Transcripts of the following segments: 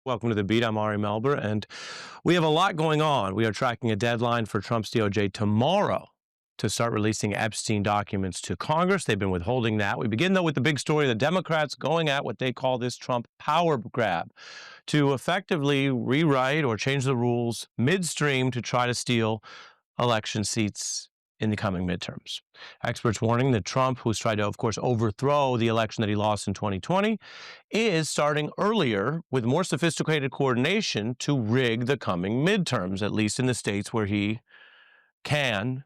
Welcome to the beat. I'm Ari Melber, and we have a lot going on. We are tracking a deadline for Trump's DOJ tomorrow to start releasing Epstein documents to Congress. They've been withholding that. We begin, though, with the big story: the Democrats going at what they call this Trump power grab to effectively rewrite or change the rules midstream to try to steal election seats in the coming midterms. Experts warning that Trump, who's tried to, of course, overthrow the election that he lost in 2020, is starting earlier with more sophisticated coordination to rig the coming midterms, at least in the states where he can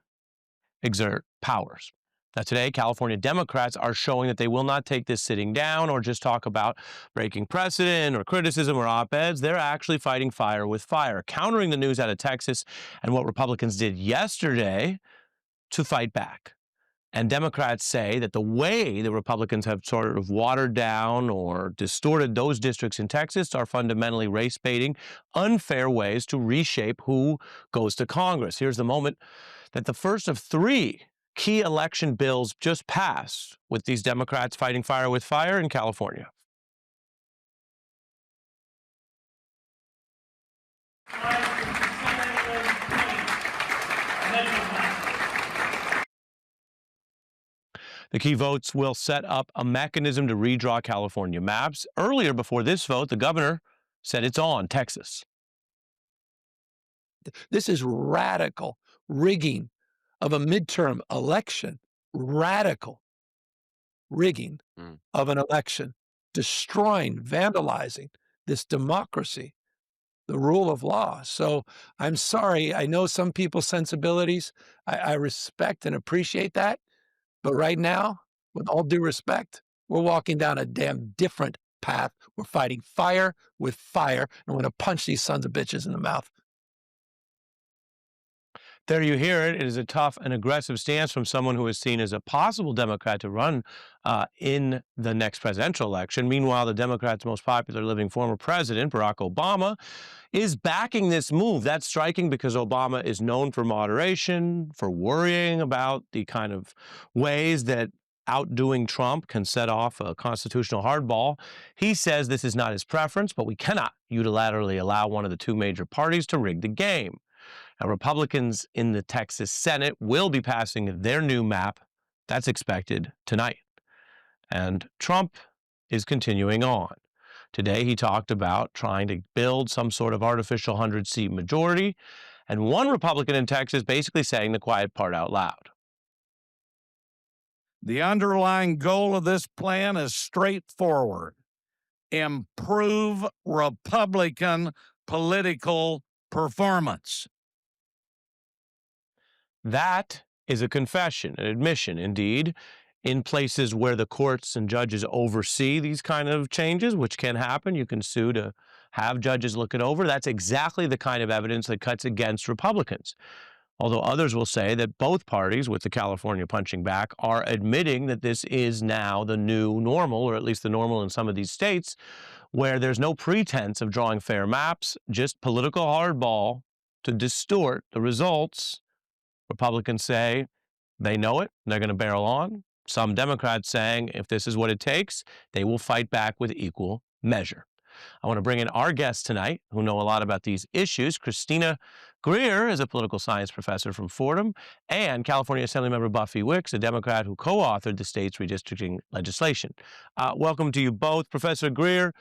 exert powers. Now, today, California Democrats are showing that they will not take this sitting down or just talk about breaking precedent or criticism or op-eds. They're actually fighting fire with fire, countering the news out of Texas and what Republicans did yesterday to fight back. And Democrats say that the way the Republicans have sort of watered down or distorted those districts in Texas are fundamentally race baiting, unfair ways to reshape who goes to Congress. Here's the moment that the first of three key election bills just passed with these Democrats fighting fire with fire in California. The key votes will set up a mechanism to redraw California maps. Earlier, before this vote, the governor said it's on Texas. This is radical rigging of a midterm election, radical rigging of an election, destroying, vandalizing this democracy, the rule of law. So I'm sorry. I know some people's sensibilities. I respect and appreciate that. But right now, with all due respect, we're walking down a damn different path. We're fighting fire with fire, and we're going to punch these sons of bitches in the mouth. There you hear it. It is a tough and aggressive stance from someone who is seen as a possible Democrat to run in the next presidential election. Meanwhile, the Democrats' most popular living former president, Barack Obama, is backing this move. That's striking because Obama is known for moderation, for worrying about the kind of ways that outdoing Trump can set off a constitutional hardball. He says this is not his preference, but we cannot unilaterally allow one of the two major parties to rig the game. Now, Republicans in the Texas Senate will be passing their new map. That's expected tonight. And Trump is continuing on. Today, he talked about trying to build some sort of artificial 100-seat majority. And one Republican in Texas basically saying the quiet part out loud. The underlying goal of this plan is straightforward: improve Republican political performance. That is a confession, an admission, indeed. In places where the courts and judges oversee these kind of changes, which can happen, you can sue to have judges look it over. That's exactly the kind of evidence that cuts against Republicans. Although others will say that both parties, with the California punching back, are admitting that this is now the new normal, or at least the normal in some of these states, where there's no pretense of drawing fair maps, just political hardball to distort the results. Republicans say they know it, they're going to barrel on. Some Democrats saying if this is what it takes, they will fight back with equal measure. I want to bring in our guests tonight who know a lot about these issues. Christina Greer is a political science professor from Fordham, and California Assemblymember Buffy Wicks, a Democrat who co-authored the state's redistricting legislation. Welcome to you both. Professor Greer,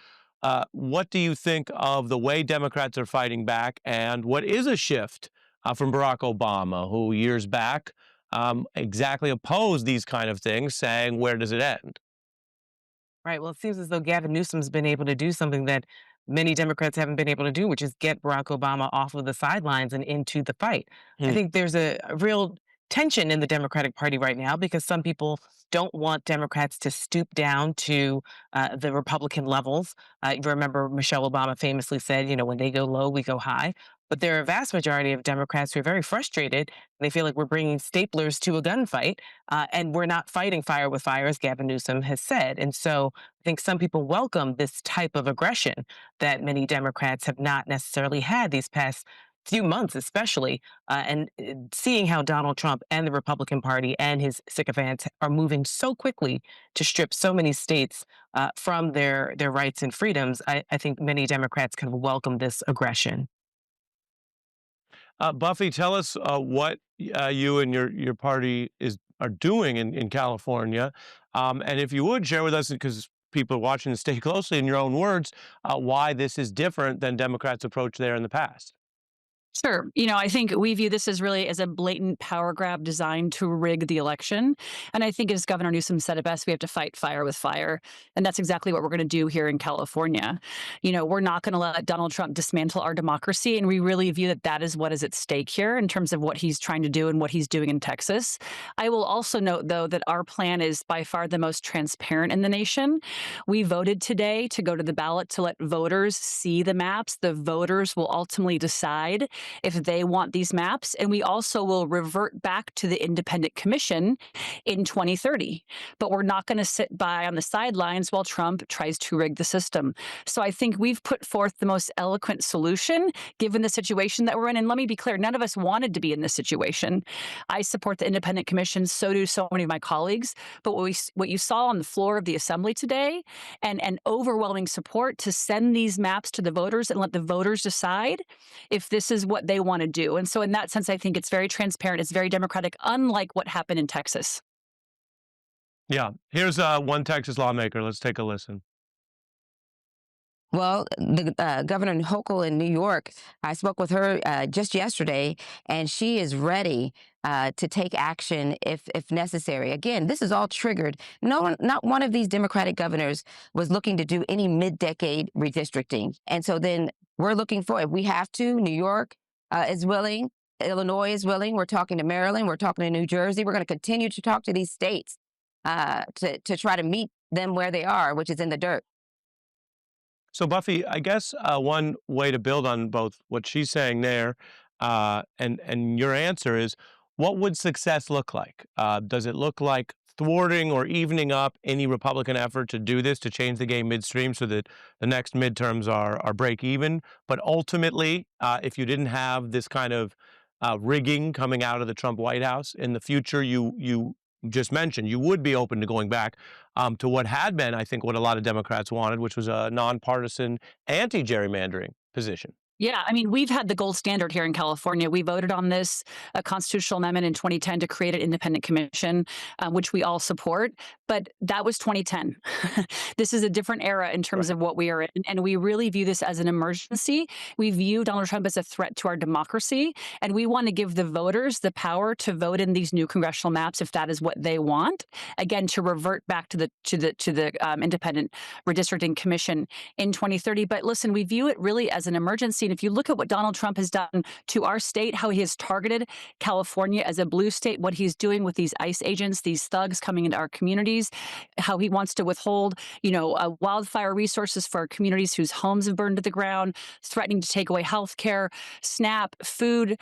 what do you think of the way Democrats are fighting back, and what is a shift from Barack Obama, who years back exactly opposed these kind of things, saying, where does it end? Right. Well, it seems as though Gavin Newsom's been able to do something that many Democrats haven't been able to do, which is get Barack Obama off of the sidelines and into the fight. I think there's a real tension in the Democratic Party right now because some people don't want Democrats to stoop down to the Republican levels. You remember Michelle Obama famously said, when they go low, we go high. But there are a vast majority of Democrats who are very frustrated. They feel like we're bringing staplers to a gunfight, and we're not fighting fire with fire, as Gavin Newsom has said. And so I think some people welcome this type of aggression that many Democrats have not necessarily had these past few months, especially, and seeing how Donald Trump and the Republican Party and his sycophants are moving so quickly to strip so many states from their rights and freedoms, I think many Democrats kind of welcome this aggression. Buffy, tell us what you and your party are doing in California, and if you would share with us, because people are watching to stay closely, in your own words, why this is different than Democrats' approach there in the past. Sure. I think we view this as really as a blatant power grab designed to rig the election. And I think as Governor Newsom said it best, we have to fight fire with fire. And that's exactly what we're going to do here in California. We're not going to let Donald Trump dismantle our democracy. And we really view that that is what is at stake here in terms of what he's trying to do and what he's doing in Texas. I will also note, though, that our plan is by far the most transparent in the nation. We voted today to go to the ballot to let voters see the maps. The voters will ultimately decide if they want these maps. And we also will revert back to the independent commission in 2030. But we're not going to sit by on the sidelines while Trump tries to rig the system. So I think we've put forth the most eloquent solution given the situation that we're in. And let me be clear, none of us wanted to be in this situation. I support the independent commission. So do so many of my colleagues. But what you saw on the floor of the assembly today and overwhelming support to send these maps to the voters and let the voters decide if this is what they want to do. And so in that sense, I think it's very transparent. It's very democratic, unlike what happened in Texas. Yeah, here's one Texas lawmaker. Let's take a listen. Well, the Governor Hochul in New York, I spoke with her just yesterday, and she is ready to take action if necessary. Again, this is all triggered. Not one of these Democratic governors was looking to do any mid-decade redistricting. And so then we're looking for, if we have to, New York is willing, Illinois is willing. We're talking to Maryland. We're talking to New Jersey. We're going to continue to talk to these states to try to meet them where they are, which is in the dirt. So, Buffy, I guess one way to build on both what she's saying there and your answer is, what would success look like? Does it look like thwarting or evening up any Republican effort to do this, to change the game midstream so that the next midterms are break even? But ultimately, if you didn't have this kind of rigging coming out of the Trump White House in the future, you just mentioned, you would be open to going back to what had been, I think, what a lot of Democrats wanted, which was a nonpartisan anti-gerrymandering position. Yeah, I mean, we've had the gold standard here in California. We voted on this a constitutional amendment in 2010 to create an independent commission, which we all support. But that was 2010. This is a different era in terms of what we are in. And we really view this as an emergency. We view Donald Trump as a threat to our democracy. And we want to give the voters the power to vote in these new congressional maps if that is what they want. Again, to revert back to the independent redistricting commission in 2030. But listen, we view it really as an emergency. And if you look at what Donald Trump has done to our state, how he has targeted California as a blue state, what he's doing with these ICE agents, these thugs coming into our communities, how he wants to withhold, wildfire resources for our communities whose homes have burned to the ground, threatening to take away health care, SNAP, food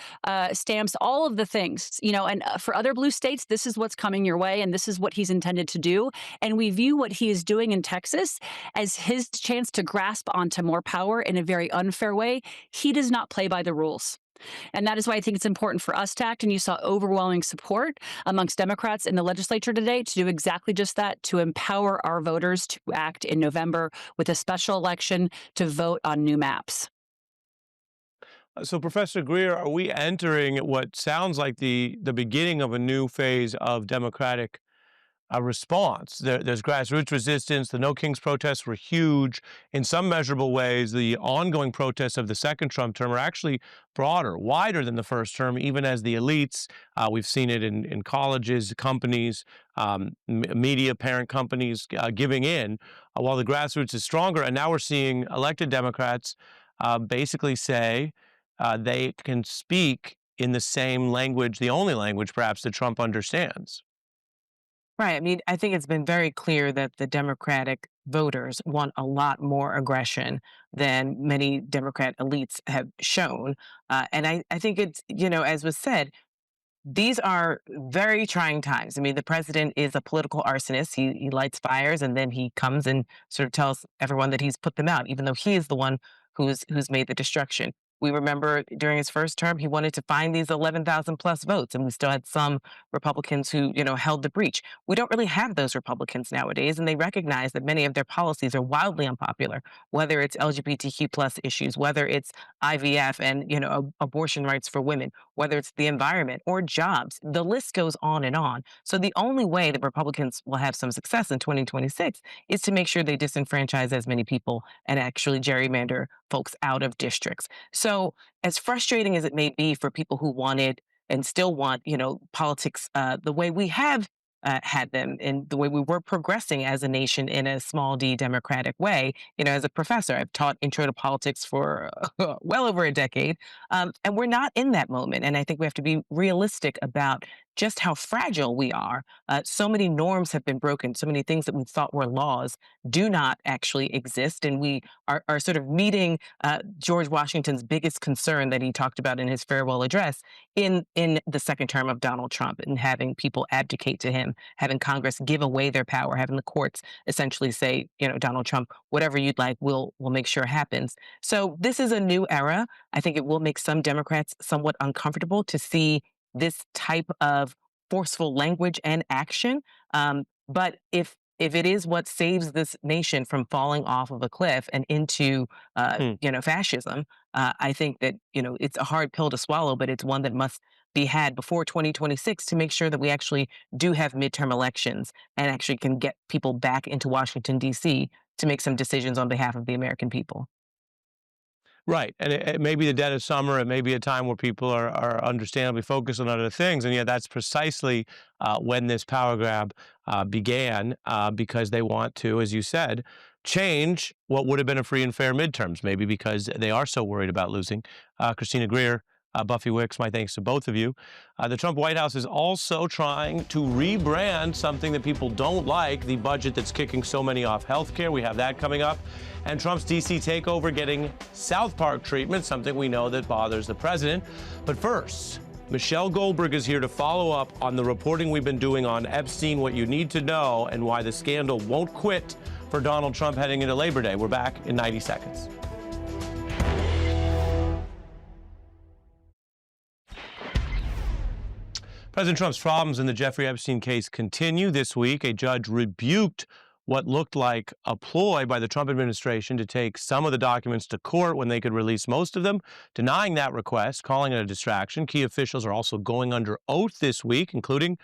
stamps, all of the things, and for other blue states, this is what's coming your way. And this is what he's intended to do. And we view what he is doing in Texas as his chance to grasp onto more power in a very unfair way. He does not play by the rules. And that is why I think it's important for us to act. And you saw overwhelming support amongst Democrats in the legislature today to do exactly just that, to empower our voters to act in November with a special election to vote on new maps. So, Professor Greer, are we entering what sounds like the beginning of a new phase of Democratic response? There's grassroots resistance. The No Kings protests were huge. In some measurable ways, the ongoing protests of the second Trump term are actually broader, wider than the first term, even as the elites, we've seen it in colleges, companies, media, parent companies giving in, while the grassroots is stronger. And now we're seeing elected Democrats basically say they can speak in the same language, the only language perhaps that Trump understands. Right. I mean, I think it's been very clear that the Democratic voters want a lot more aggression than many Democrat elites have shown. And I think it's, as was said, these are very trying times. I mean, the president is a political arsonist. He lights fires and then he comes and sort of tells everyone that he's put them out, even though he is the one who's made the destruction. We remember during his first term, he wanted to find these 11,000 plus votes, and we still had some Republicans who, held the breach. We don't really have those Republicans nowadays, and they recognize that many of their policies are wildly unpopular, whether it's LGBTQ plus issues, whether it's IVF and, abortion rights for women, whether it's the environment or jobs. The list goes on and on. So the only way that Republicans will have some success in 2026 is to make sure they disenfranchise as many people and actually gerrymander folks out of districts. So, as frustrating as it may be for people who wanted and still want, politics the way we have had them and the way we were progressing as a nation in a small d democratic way, as a professor, I've taught intro to politics for well over a decade. And we're not in that moment. And I think we have to be realistic about just how fragile we are. So many norms have been broken. So many things that we thought were laws do not actually exist. And we are sort of meeting George Washington's biggest concern that he talked about in his farewell address in the second term of Donald Trump, and having people abdicate to him, having Congress give away their power, having the courts essentially say, Donald Trump, whatever you'd like, we'll make sure happens. So this is a new era. I think it will make some Democrats somewhat uncomfortable to see this type of forceful language and action. But if it is what saves this nation from falling off of a cliff and into, fascism, I think that, it's a hard pill to swallow, but it's one that must be had before 2026 to make sure that we actually do have midterm elections and actually can get people back into Washington, D.C. to make some decisions on behalf of the American people. Right. And it may be the dead of summer. It may be a time where people are understandably focused on other things. And yet that's precisely when this power grab began, because they want to, as you said, change what would have been a free and fair midterms, maybe because they are so worried about losing. Christina Greer, Buffy Wicks, my thanks to both of you. The Trump White House is also trying to rebrand something that people don't like, the budget that's kicking so many off healthcare. We have that coming up. And Trump's D.C. takeover getting South Park treatment, something we know that bothers the president. But first, Michelle Goldberg is here to follow up on the reporting we've been doing on Epstein, what you need to know, and why the scandal won't quit for Donald Trump heading into Labor Day. We're back in 90 seconds. President Trump's problems in the Jeffrey Epstein case continue. This week, a judge rebuked what looked like a ploy by the Trump administration to take some of the documents to court when they could release most of them, denying that request, calling it a distraction. Key officials are also going under oath this week, including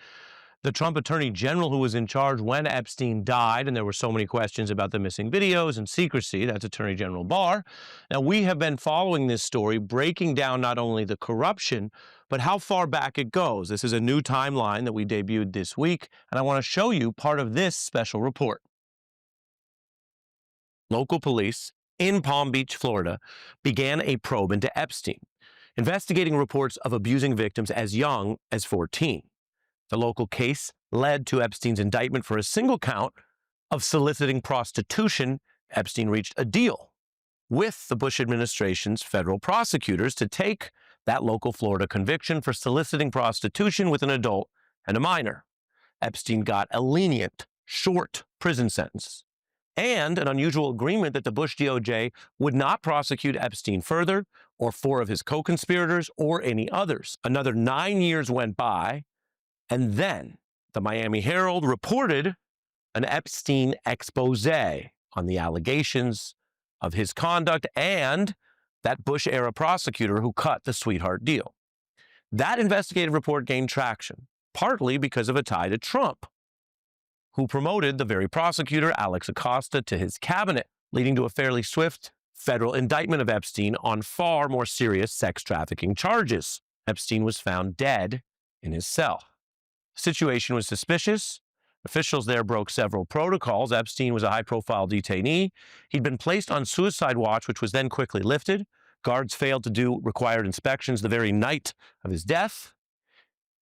the Trump attorney general who was in charge when Epstein died, and there were so many questions about the missing videos and secrecy. That's Attorney General Barr. Now, we have been following this story, breaking down not only the corruption, but how far back it goes. This is a new timeline that we debuted this week, and I want to show you part of this special report. Local police in Palm Beach, Florida, began a probe into Epstein, investigating reports of abusing victims as young as 14. The local case led to Epstein's indictment for a single count of soliciting prostitution. Epstein reached a deal with the Bush administration's federal prosecutors to take that local Florida conviction for soliciting prostitution with an adult and a minor. Epstein got a lenient, short prison sentence and an unusual agreement that the Bush DOJ would not prosecute Epstein further, or 4 of his co-conspirators, or any others. Another 9 years went by, and then the Miami Herald reported an Epstein expose on the allegations of his conduct and that Bush-era prosecutor who cut the sweetheart deal. That investigative report gained traction, partly because of a tie to Trump, who promoted the very prosecutor, Alex Acosta, to his cabinet, leading to a fairly swift federal indictment of Epstein on far more serious sex trafficking charges. Epstein was found dead in his cell. The situation was suspicious. Officials there broke several protocols. Epstein was a high-profile detainee. He'd been placed on suicide watch, which was then quickly lifted. Guards failed to do required inspections the very night of his death.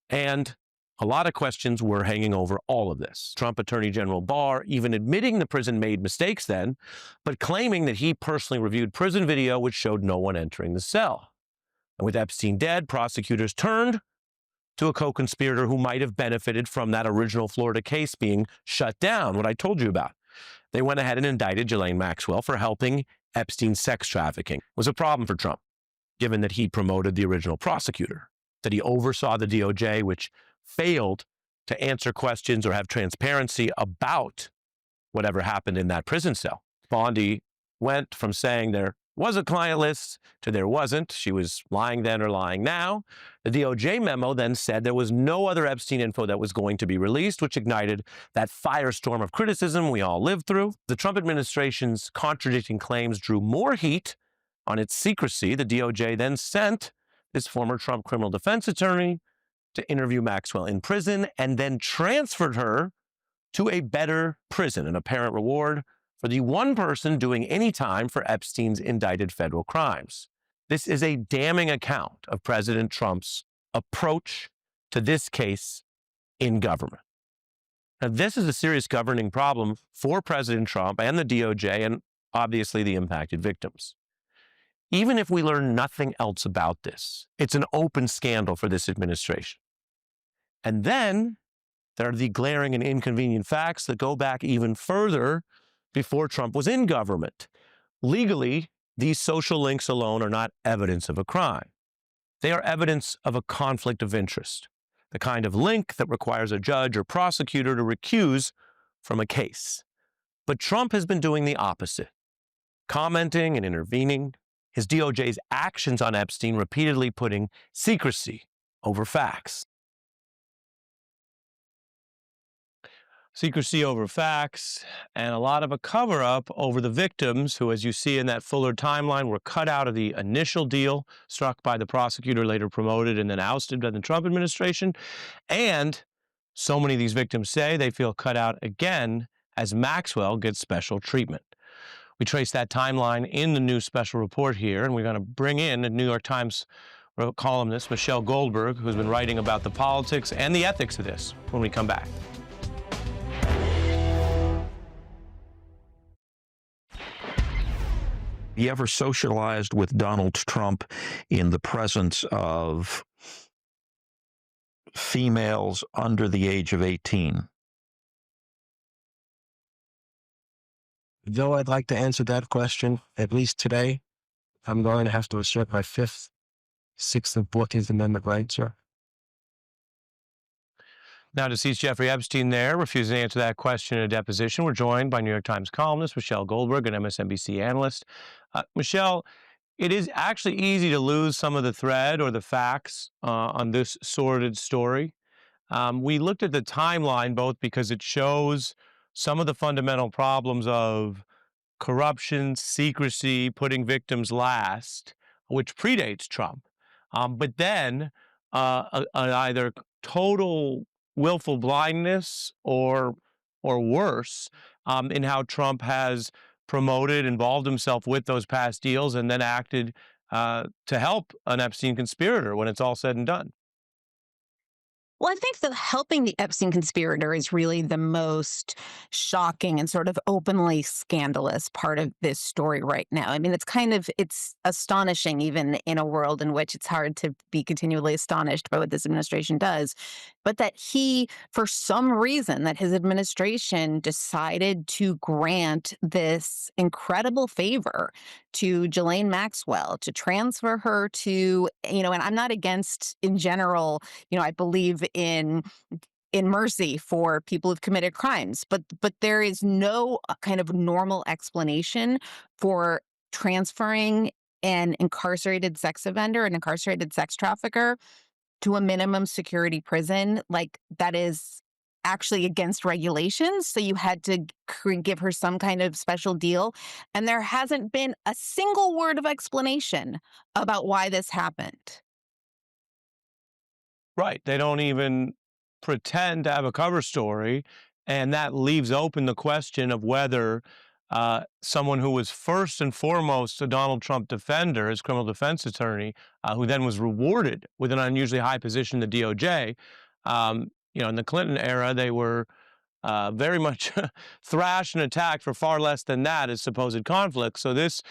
And a lot of questions were hanging over all of this. Trump Attorney General Barr even admitting the prison made mistakes then, but claiming that he personally reviewed prison video which showed no one entering the cell. And with Epstein dead, prosecutors turned to a co-conspirator who might have benefited from that original Florida case being shut down, what I told you about. They went ahead and indicted Ghislaine Maxwell for helping Epstein's sex trafficking. It was a problem for Trump. given that he promoted the original prosecutor, that he oversaw the DOJ, which failed to answer questions or have transparency about whatever happened in that prison cell. Bondi went from saying there was a client list to there wasn't. She was lying then or lying now. The DOJ memo then said there was no other Epstein info that was going to be released, which ignited that firestorm of criticism we all lived through. The Trump administration's contradicting claims drew more heat on its secrecy. The DOJ then sent this former Trump criminal defense attorney to interview Maxwell in prison and then transferred her to a better prison, an apparent reward for the one person doing any time for Epstein's indicted federal crimes. This is a damning account of President Trump's approach to this case in government. Now, this is a serious governing problem for President Trump and the DOJ and obviously the impacted victims. Even if we learn nothing else about this, it's an open scandal for this administration. And then there are the glaring and inconvenient facts that go back even further before Trump was in government. Legally, these social links alone are not evidence of a crime. They are evidence of a conflict of interest, the kind of link that requires a judge or prosecutor to recuse from a case. But Trump has been doing the opposite, commenting and intervening, his DOJ's actions on Epstein repeatedly putting secrecy over facts. Secrecy over facts, and a lot of a cover-up over the victims who, as you see in that fuller timeline, were cut out of the initial deal struck by the prosecutor, later promoted and then ousted by the Trump administration. And so many of these victims say they feel cut out again as Maxwell gets special treatment. We trace that timeline in the new special report here, and we're going to bring in a New York Times columnist, Michelle Goldberg, who's been writing about the politics and the ethics of this when we come back. You ever socialized with Donald Trump in the presence of females under the age of 18? Though I'd like to answer that question, at least today, I'm going to have to assert my 5th, 6th, and 14th Amendment rights, sir. Now, deceased Jeffrey Epstein there, refusing to answer that question in a deposition. We're joined by New York Times columnist Michelle Goldberg, an MSNBC analyst. Michelle, it is actually easy to lose some of the thread or the facts on this sordid story. We looked at the timeline both because it shows some of the fundamental problems of corruption, secrecy, putting victims last, which predates Trump, but then either total willful blindness or worse in how Trump has promoted, involved himself with those past deals, and then acted to help an Epstein conspirator when it's all said and done. Well, I think that helping the Epstein conspirator is really the most shocking and sort of openly scandalous part of this story right now. I mean, it's astonishing even in a world in which it's hard to be continually astonished by what this administration does. But that he, for some reason, that his administration decided to grant this incredible favor to Ghislaine Maxwell, to transfer her to, and I'm not against in general, I believe in mercy for people who've committed crimes, but there is no kind of normal explanation for transferring an incarcerated sex offender, an incarcerated sex trafficker, to a minimum security prison. Like, that is actually against regulations. So you had to give her some kind of special deal. And there hasn't been a single word of explanation about why this happened. Right. They don't even pretend to have a cover story. And that leaves open the question of whether someone who was first and foremost a Donald Trump defender, his criminal defense attorney, who then was rewarded with an unusually high position in the DOJ. In the Clinton era, they were very much thrashed and attacked for far less than that as supposed conflicts. So this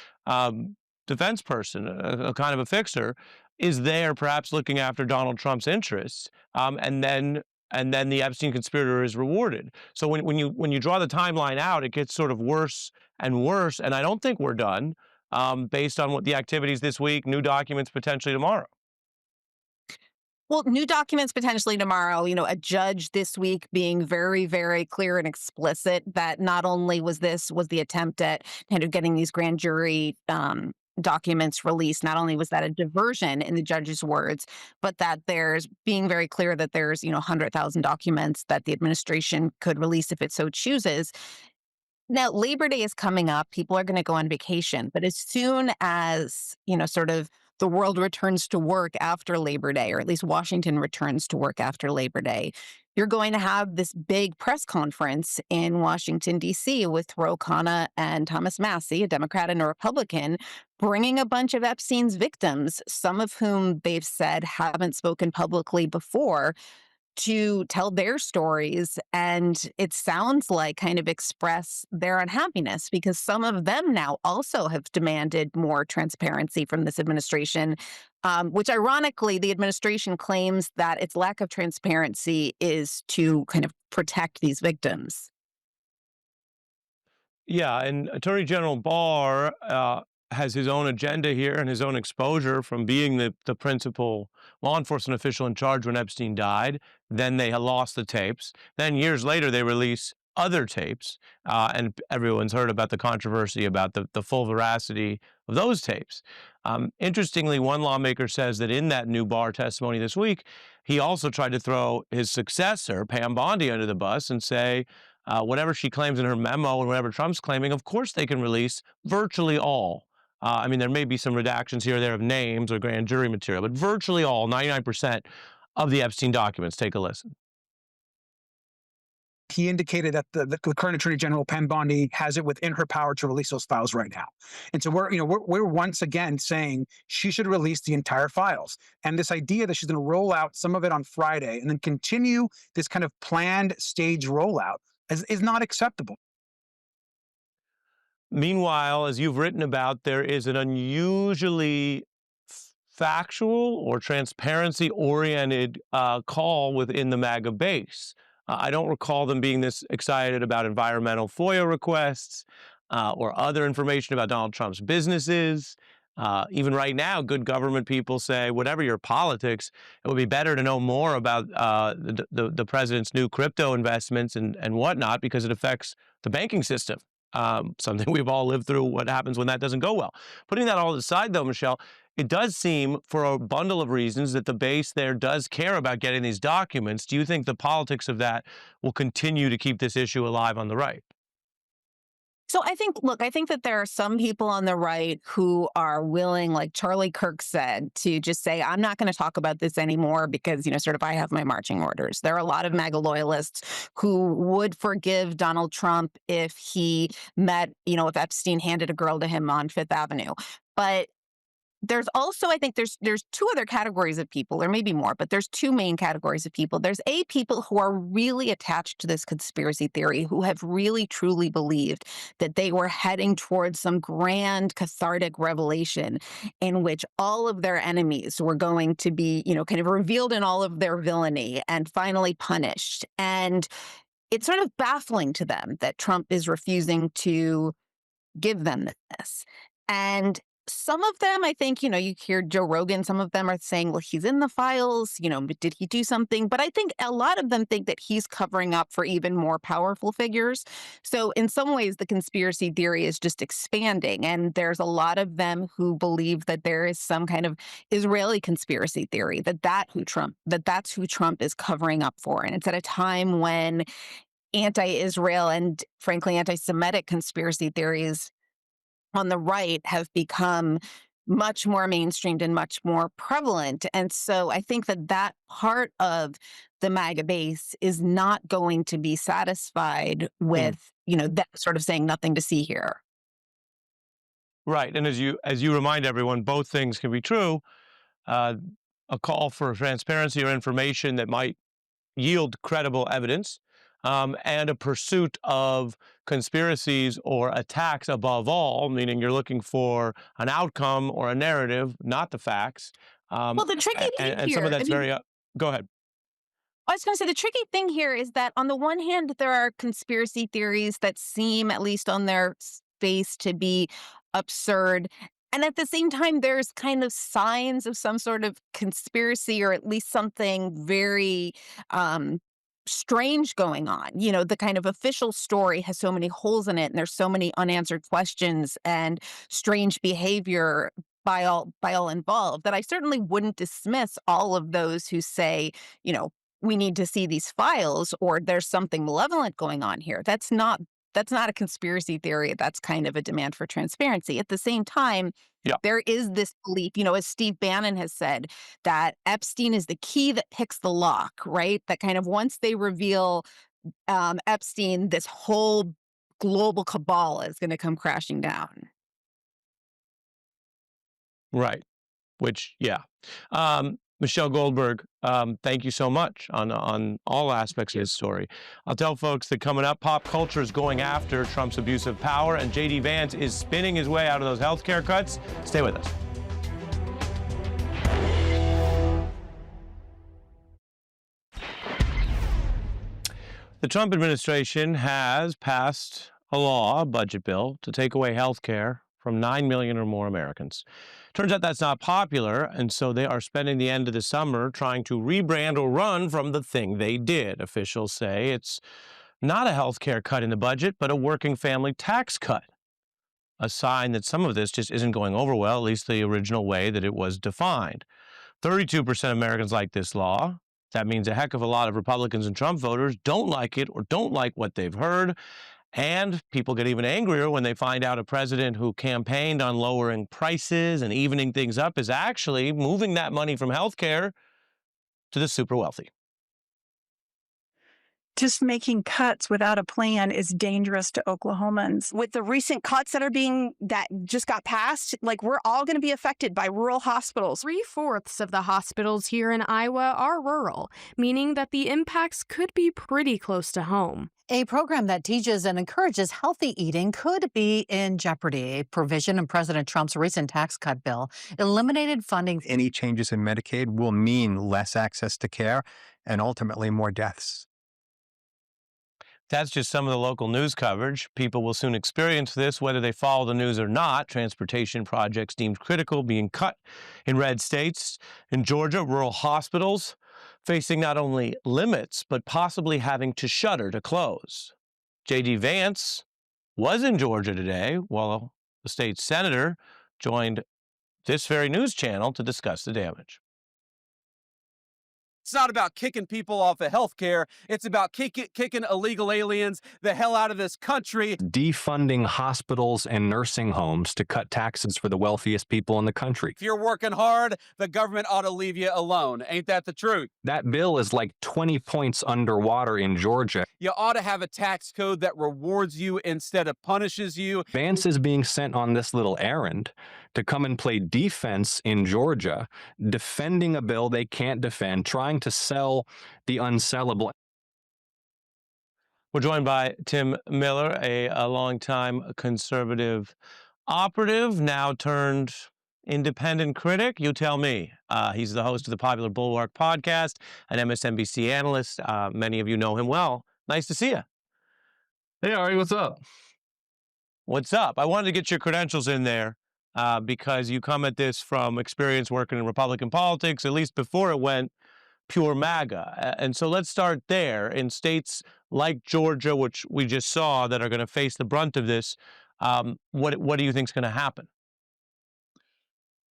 defense person, a kind of a fixer, is there perhaps looking after Donald Trump's interests, and then the Epstein conspirator is rewarded. So when you draw the timeline out, it gets sort of worse and worse. And I don't think we're done. based on what the activities this week, new documents potentially tomorrow? Well, new documents potentially tomorrow, a judge this week being very, very clear and explicit that not only was the attempt at kind of getting these grand jury documents released, not only was that a diversion in the judge's words, but that there's being very clear that there's, 100,000 documents that the administration could release if it so chooses. Now, Labor Day is coming up. People are going to go on vacation. But as soon as, sort of the world returns to work after Labor Day, or at least Washington returns to work after Labor Day, you're going to have this big press conference in Washington, D.C. with Ro Khanna and Thomas Massie, a Democrat and a Republican, bringing a bunch of Epstein's victims, some of whom they've said haven't spoken publicly before, to tell their stories, and it sounds like kind of express their unhappiness, because some of them now also have demanded more transparency from this administration, which ironically, the administration claims that its lack of transparency is to kind of protect these victims. Yeah, and Attorney General Barr has his own agenda here and his own exposure from being the principal law enforcement official in charge when Epstein died. Then they lost the tapes. Then years later, they release other tapes, and everyone's heard about the controversy about the full veracity of those tapes. Interestingly, one lawmaker says that in that new Barr testimony this week, he also tried to throw his successor, Pam Bondi, under the bus and say, whatever she claims in her memo and whatever Trump's claiming, of course they can release virtually all. I mean, there may be some redactions here or there of names or grand jury material, but virtually all, 99% of the Epstein documents. Take a listen. He indicated that the current Attorney General, Pam Bondi, has it within her power to release those files right now. And so we're once again saying she should release the entire files. And this idea that she's going to roll out some of it on Friday and then continue this kind of planned stage rollout is not acceptable. Meanwhile, as you've written about, there is an unusually factual or transparency-oriented call within the MAGA base. I don't recall them being this excited about environmental FOIA requests or other information about Donald Trump's businesses. Even right now, good government people say, whatever your politics, it would be better to know more about the president's new crypto investments and whatnot, because it affects the banking system. Something we've all lived through, what happens when that doesn't go well. Putting that all aside, though, Michelle, it does seem, for a bundle of reasons, that the base there does care about getting these documents. Do you think the politics of that will continue to keep this issue alive on the right? So I think that there are some people on the right who are willing, like Charlie Kirk said, to just say, I'm not going to talk about this anymore because, sort of I have my marching orders. There are a lot of MAGA loyalists who would forgive Donald Trump if he met, if Epstein handed a girl to him on Fifth Avenue. But there's also, I think there's two other categories of people, or maybe more, but there's two main categories of people. There's people who are really attached to this conspiracy theory, who have really truly believed that they were heading towards some grand cathartic revelation in which all of their enemies were going to be, kind of revealed in all of their villainy and finally punished. And it's sort of baffling to them that Trump is refusing to give them this. And some of them, I think, you hear Joe Rogan, some of them are saying, well, he's in the files, did he do something? But I think a lot of them think that he's covering up for even more powerful figures. So in some ways, the conspiracy theory is just expanding. And there's a lot of them who believe that there is some kind of Israeli conspiracy theory, that's who Trump is covering up for. And it's at a time when anti-Israel and, frankly, anti-Semitic conspiracy theories on the right have become much more mainstreamed and much more prevalent. And so I think that part of the MAGA base is not going to be satisfied with, that sort of saying nothing to see here. Right. And as you remind everyone, both things can be true. A call for transparency or information that might yield credible evidence, and a pursuit of conspiracies or attacks above all, meaning you're looking for an outcome or a narrative, not the facts. Well, the tricky thing and some of that's go ahead. I was going to say the tricky thing here is that on the one hand, there are conspiracy theories that seem, at least on their face, to be absurd. And at the same time, there's kind of signs of some sort of conspiracy or at least something very strange going on. You know, the kind of official story has so many holes in it, and there's so many unanswered questions and strange behavior by all involved that I certainly wouldn't dismiss all of those who say, you know, we need to see these files or there's something malevolent going on here. That's not a conspiracy theory. That's kind of a demand for transparency. At the same time, there is this belief, you know, as Steve Bannon has said, that Epstein is the key that picks the lock, right? That kind of once they reveal Epstein, this whole global cabal is going to come crashing down. Right. Which, Michelle Goldberg, thank you so much on all aspects of this story. I'll tell folks that coming up, pop culture is going after Trump's abuse of power, and J.D. Vance is spinning his way out of those healthcare cuts. Stay with us. The Trump administration has passed a law, a budget bill, to take away health care from 9 million or more Americans. Turns out that's not popular, and so they are spending the end of the summer trying to rebrand or run from the thing they did. Officials say it's not a health care cut in the budget, but a working family tax cut. A sign that some of this just isn't going over well, at least the original way that it was defined. 32% of Americans like this law. That means a heck of a lot of Republicans and Trump voters don't like it or don't like what they've heard. And people get even angrier when they find out a president who campaigned on lowering prices and evening things up is actually moving that money from healthcare to the super wealthy. Just making cuts without a plan is dangerous to Oklahomans. With the recent cuts that just got passed, like we're all going to be affected by rural hospitals. 3/4 of the hospitals here in Iowa are rural, meaning that the impacts could be pretty close to home. A program that teaches and encourages healthy eating could be in jeopardy. A provision in President Trump's recent tax cut bill eliminated funding. Any changes in Medicaid will mean less access to care and ultimately more deaths. That's just some of the local news coverage. People will soon experience this, whether they follow the news or not. Transportation projects deemed critical being cut in red states. In Georgia, rural hospitals facing not only limits, but possibly having to shutter to close. J.D. Vance was in Georgia today, while the state senator joined this very news channel to discuss the damage. It's not about kicking people off of health care. It's about kicking illegal aliens the hell out of this country. Defunding hospitals and nursing homes to cut taxes for the wealthiest people in the country. If you're working hard, the government ought to leave you alone. Ain't that the truth? That bill is like 20 points underwater in Georgia. You ought to have a tax code that rewards you instead of punishes you. Vance is being sent on this little errand to come and play defense in Georgia, defending a bill they can't defend, trying to sell the unsellable. We're joined by Tim Miller, a longtime conservative operative, now turned independent critic. You tell me. He's the host of the popular Bulwark podcast, an MSNBC analyst. Many of you know him well. Nice to see you. Hey, Ari, what's up? What's up? I wanted to get your credentials in there. Because you come at this from experience working in Republican politics, at least before it went pure MAGA. And so let's start there. In states like Georgia, which we just saw, that are going to face the brunt of this, what do you think is going to happen?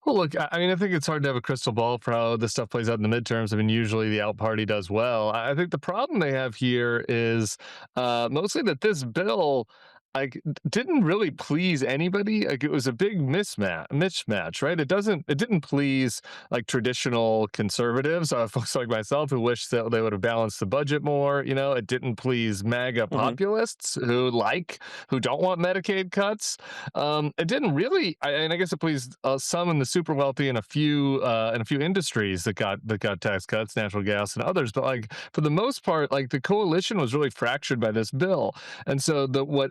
Well, look, I mean, I think it's hard to have a crystal ball for how this stuff plays out in the midterms. I mean, usually the out party does well. I think the problem they have here is mostly that this bill didn't really please anybody. Like, it was a big mismatch, right? It didn't please like traditional conservatives, folks like myself who wish that they would have balanced the budget more. You know, it didn't please MAGA populists who don't want Medicaid cuts. It didn't really, and I guess it pleased some in the super wealthy and a few industries that got tax cuts, natural gas and others. But like for the most part, like the coalition was really fractured by this bill, and so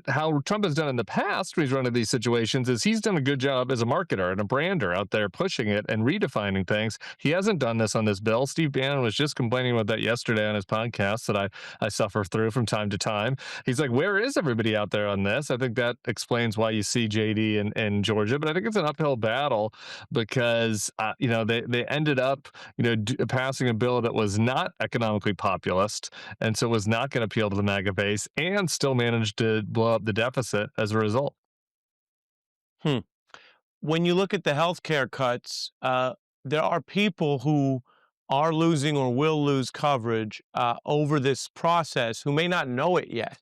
how what Trump has done in the past when he's run into these situations is he's done a good job as a marketer and a brander out there pushing it and redefining things. He hasn't done this on this bill. Steve Bannon was just complaining about that yesterday on his podcast that I suffer through from time to time. He's like, where is everybody out there on this? I think that explains why you see JD in Georgia, but I think it's an uphill battle because, they ended up, passing a bill that was not economically populist, and so was not going to appeal to the MAGA base, and still managed to blow up the deficit as a result. When you look at the healthcare cuts, there are people who are losing or will lose coverage over this process who may not know it yet.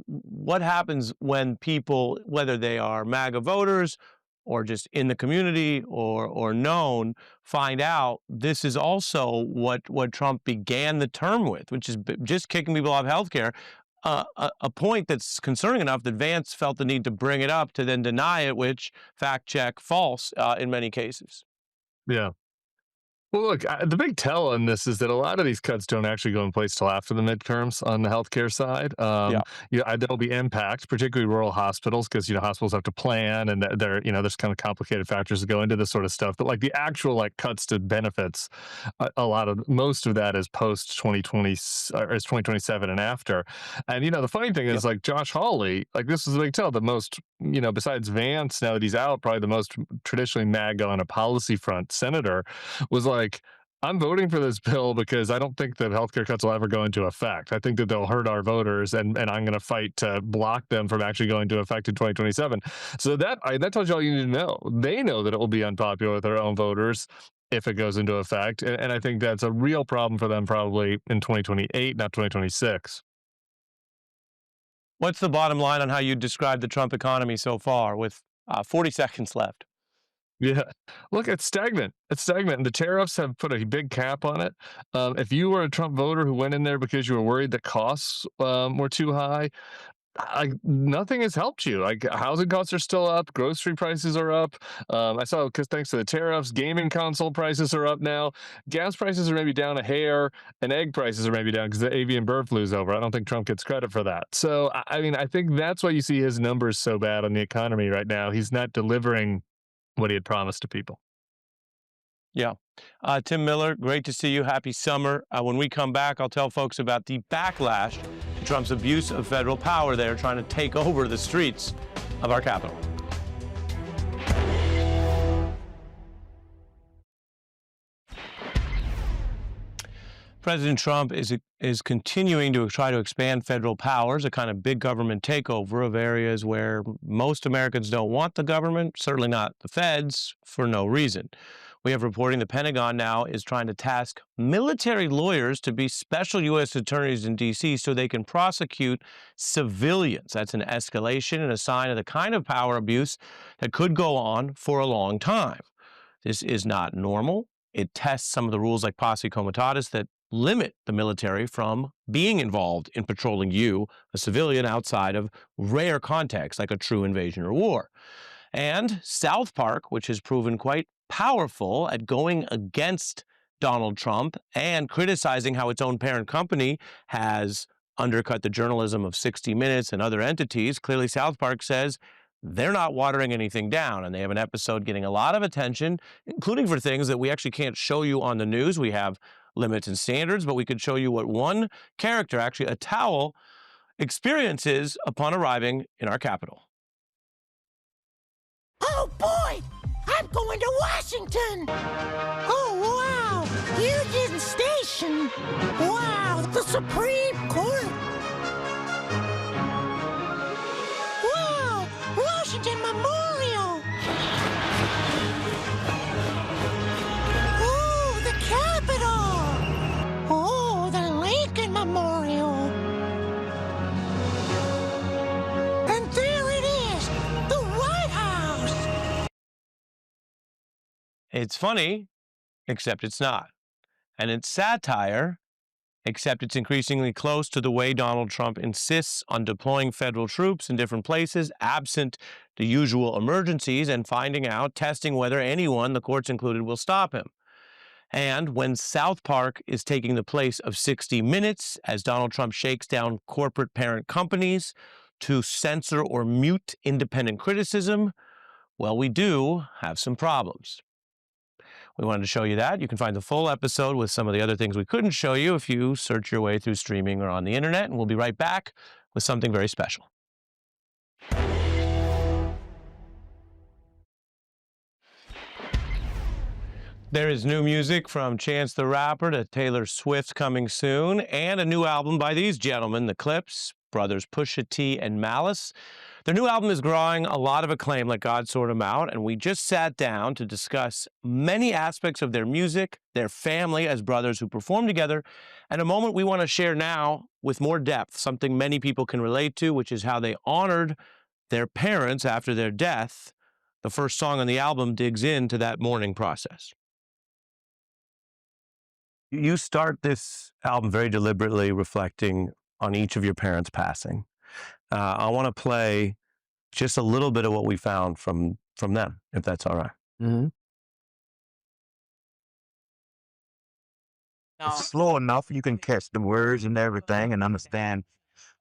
What happens when people, whether they are MAGA voters or just in the community or known, find out this is also what Trump began the term with, which is just kicking people off health care, a point that's concerning enough that Vance felt the need to bring it up to then deny it, which fact check false in many cases. Yeah. Well, look, the big tell on this is that a lot of these cuts don't actually go in place till after the midterms on the healthcare side. There'll be impact, particularly rural hospitals, because hospitals have to plan, and there's kind of complicated factors that go into this sort of stuff. But like the actual cuts to benefits, most of that is post 2020 or is 2027 and after. And the funny thing is Josh Hawley, this is the big tell. The most besides Vance, now that he's out, probably the most traditionally MAGA on a policy front senator was like, I'm voting for this bill because I don't think that healthcare cuts will ever go into effect. I think that they'll hurt our voters, and I'm going to fight to block them from actually going into effect in 2027. So that tells you all you need to know. They know that it will be unpopular with their own voters if it goes into effect. And I think that's a real problem for them probably in 2028, not 2026. What's the bottom line on how you describe the Trump economy so far with 40 seconds left? Yeah. Look, it's stagnant. It's stagnant. And the tariffs have put a big cap on it. If you were a Trump voter who went in there because you were worried that costs were too high, nothing has helped you. Housing costs are still up, grocery prices are up. I saw, because thanks to the tariffs, gaming console prices are up now. Gas prices are maybe down a hair, and egg prices are maybe down because the avian bird flu's over. I don't think Trump gets credit for that. So, I think that's why you see his numbers so bad on the economy right now. He's not delivering what he had promised to people. Yeah. Tim Miller, great to see you. Happy summer. When we come back, I'll tell folks about the backlash to Trump's abuse of federal power there, trying to take over the streets of our capital. President Trump is continuing to try to expand federal powers, a kind of big government takeover of areas where most Americans don't want the government, certainly not the feds, for no reason. We have reporting the Pentagon now is trying to task military lawyers to be special U.S. attorneys in D.C. so they can prosecute civilians. That's an escalation and a sign of the kind of power abuse that could go on for a long time. This is not normal. It tests some of the rules like posse comitatus that limit the military from being involved in patrolling you, a civilian, outside of rare contexts like a true invasion or war. And South Park, which has proven quite powerful at going against Donald Trump and criticizing how its own parent company has undercut the journalism of 60 Minutes and other entities. Clearly, South Park says they're not watering anything down, and they have an episode getting a lot of attention, including for things that we actually can't show you on the news. We have limits and standards, but we could show you what one character, actually a towel, experiences upon arriving in our capital. Oh boy! I'm going to Washington! Oh wow! Union Station! Wow! The Supreme Court! Wow! Washington Memorial! Oh, the Capitol! Oh, the Lincoln Memorial! And there it is! The White House! It's funny, except it's not. And it's satire, except it's increasingly close to the way Donald Trump insists on deploying federal troops in different places, absent the usual emergencies, and finding out, testing whether anyone, the courts included, will stop him. And when South Park is taking the place of 60 Minutes, as Donald Trump shakes down corporate parent companies, to censor or mute independent criticism? Well, we do have some problems. We wanted to show you that. You can find the full episode with some of the other things we couldn't show you if you search your way through streaming or on the internet, and we'll be right back with something very special. There is new music from Chance the Rapper to Taylor Swift coming soon, and a new album by these gentlemen, The Clips, brothers Pusha T and Malice. Their new album is drawing a lot of acclaim, Let God Sort 'Em Out, and we just sat down to discuss many aspects of their music, their family as brothers who perform together, and a moment we want to share now with more depth, something many people can relate to, which is how they honored their parents after their death. The first song on the album digs into that mourning process. You start this album very deliberately reflecting on each of your parents passing. I want to play just a little bit of what we found from them, if that's all right. Mm-hmm. It's slow enough you can catch the words and everything and understand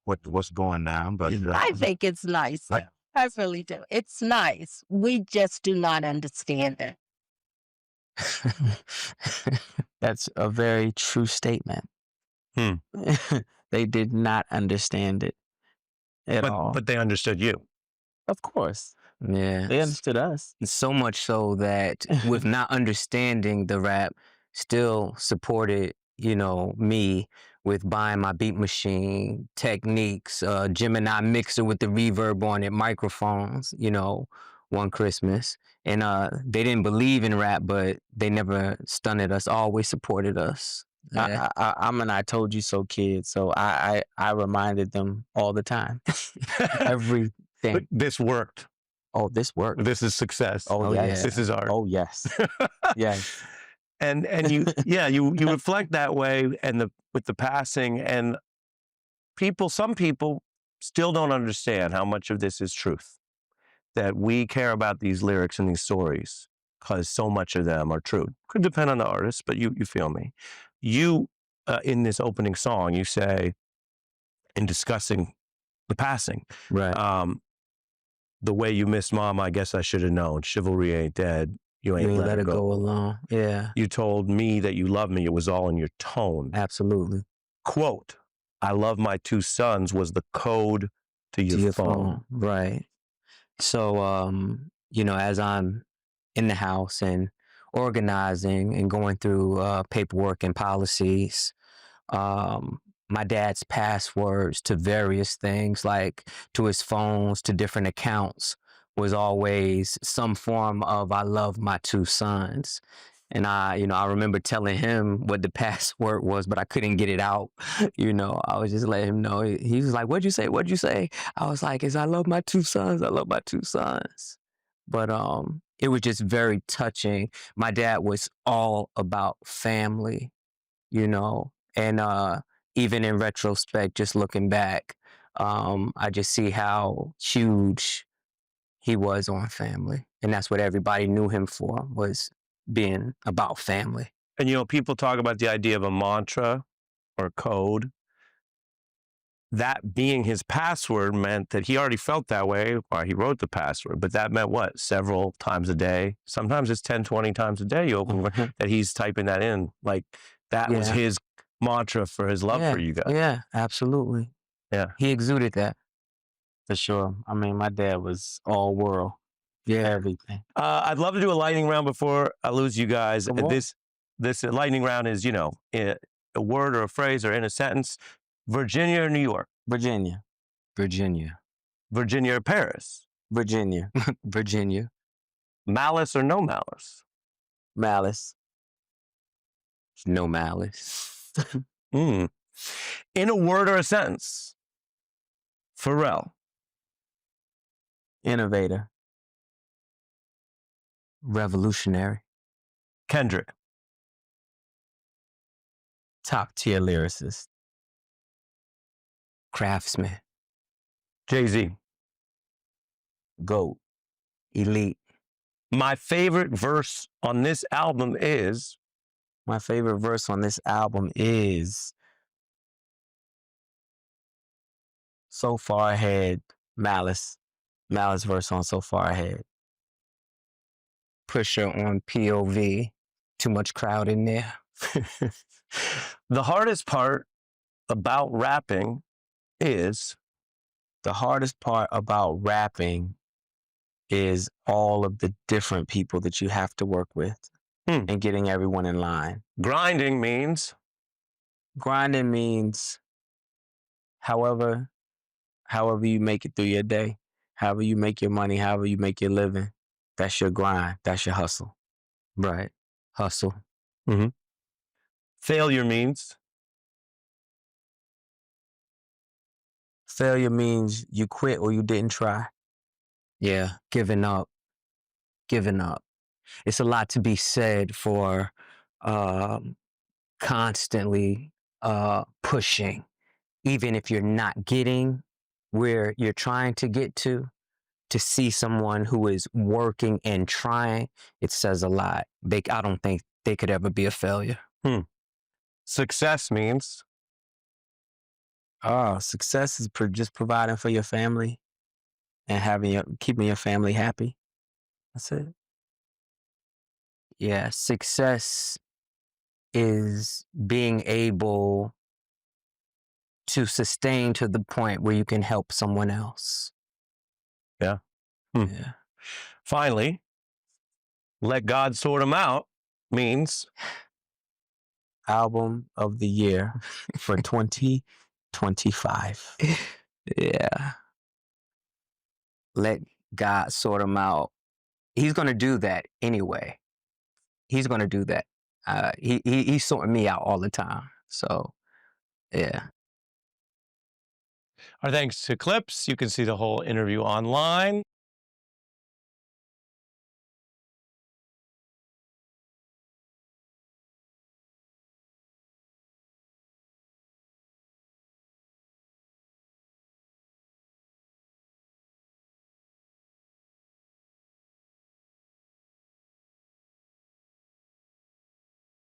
what's going on. But I think it's nice. Like- I really do. It's nice. We just do not understand it. That's a very true statement. They did not understand it at all. But they understood you. Of course. Yeah. They understood us. So much so that with not understanding the rap, still supported, me with buying my beat machine, techniques, Gemini mixer with the reverb on it, microphones, one Christmas. And they didn't believe in rap, but they never stunted us, always supported us. Yeah. I'm an I told you so kid, so I reminded them all the time. Everything. But this worked. Oh, this worked. This is success. Oh, yes. This is art. Oh, yes. Yes. And you you reflect that way and with the passing, and some people still don't understand how much of this is truth. That we care about these lyrics and these stories because so much of them are true. Could depend on the artist, but you feel me. You, in this opening song, you say, in discussing the passing, right? The way you missed mom, I guess I should have known. Chivalry ain't dead. You ain't let it go alone. Yeah. You told me that you love me. It was all in your tone. Absolutely. Quote, I love my two sons was the code to your phone. Right. So, as I'm in the house and organizing and going through paperwork and policies, my dad's passwords to various things, like to his phones, to different accounts, was always some form of I love my two sons. And I remember telling him what the password was, but I couldn't get it out. I was just letting him know. He was like, what'd you say? What'd you say? I was like, I love my two sons. I love my two sons. But it was just very touching. My dad was all about family, and even in retrospect, just looking back, I just see how huge he was on family. And that's what everybody knew him for, was being about family. And, people talk about the idea of a mantra or code. That being his password meant that he already felt that way while he wrote the password. But that meant what? Several times a day. Sometimes it's 10, 20 times a day you open that he's typing that in. Like that was his mantra for his love for you guys. Yeah, absolutely. Yeah. He exuded that. For sure. I mean, my dad was all world. Yeah, everything. I'd love to do a lightning round before I lose you guys. This lightning round is, a word or a phrase or in a sentence. Virginia or New York? Virginia. Virginia. Virginia or Paris? Virginia. Virginia. Malice or no malice? Malice. No malice. In a word or a sentence? Pharrell. Innovator. Revolutionary. Kendrick. Top tier lyricist. Craftsman. Jay-Z. GOAT. Elite. My favorite verse on this album is? My favorite verse on this album is So Far Ahead, Malice. Malice verse on So Far Ahead. Pusher on POV. Too much crowd in there. The hardest part about rapping is The hardest part about rapping is all of the different people that you have to work with and getting everyone in line. grinding means Grinding means however you make it through your day, however you make your money, however you make your living, that's your grind, that's your hustle. Right. Hustle. failure means Failure means you quit or you didn't try. Yeah, giving up. Giving up. It's a lot to be said for constantly pushing, even if you're not getting where you're trying to get to see someone who is working and trying, it says a lot. I don't think they could ever be a failure. success means Success is just providing for your family and keeping your family happy. That's it. Yeah, success is being able to sustain to the point where you can help someone else. Yeah. Yeah. Finally, let God sort them out means Album of the year for 2025. Yeah. Let God sort them out. He's going to do that anyway. He's going to do that. He's sorting me out all the time. So, yeah. our thanks to Clips. You can see the whole interview online.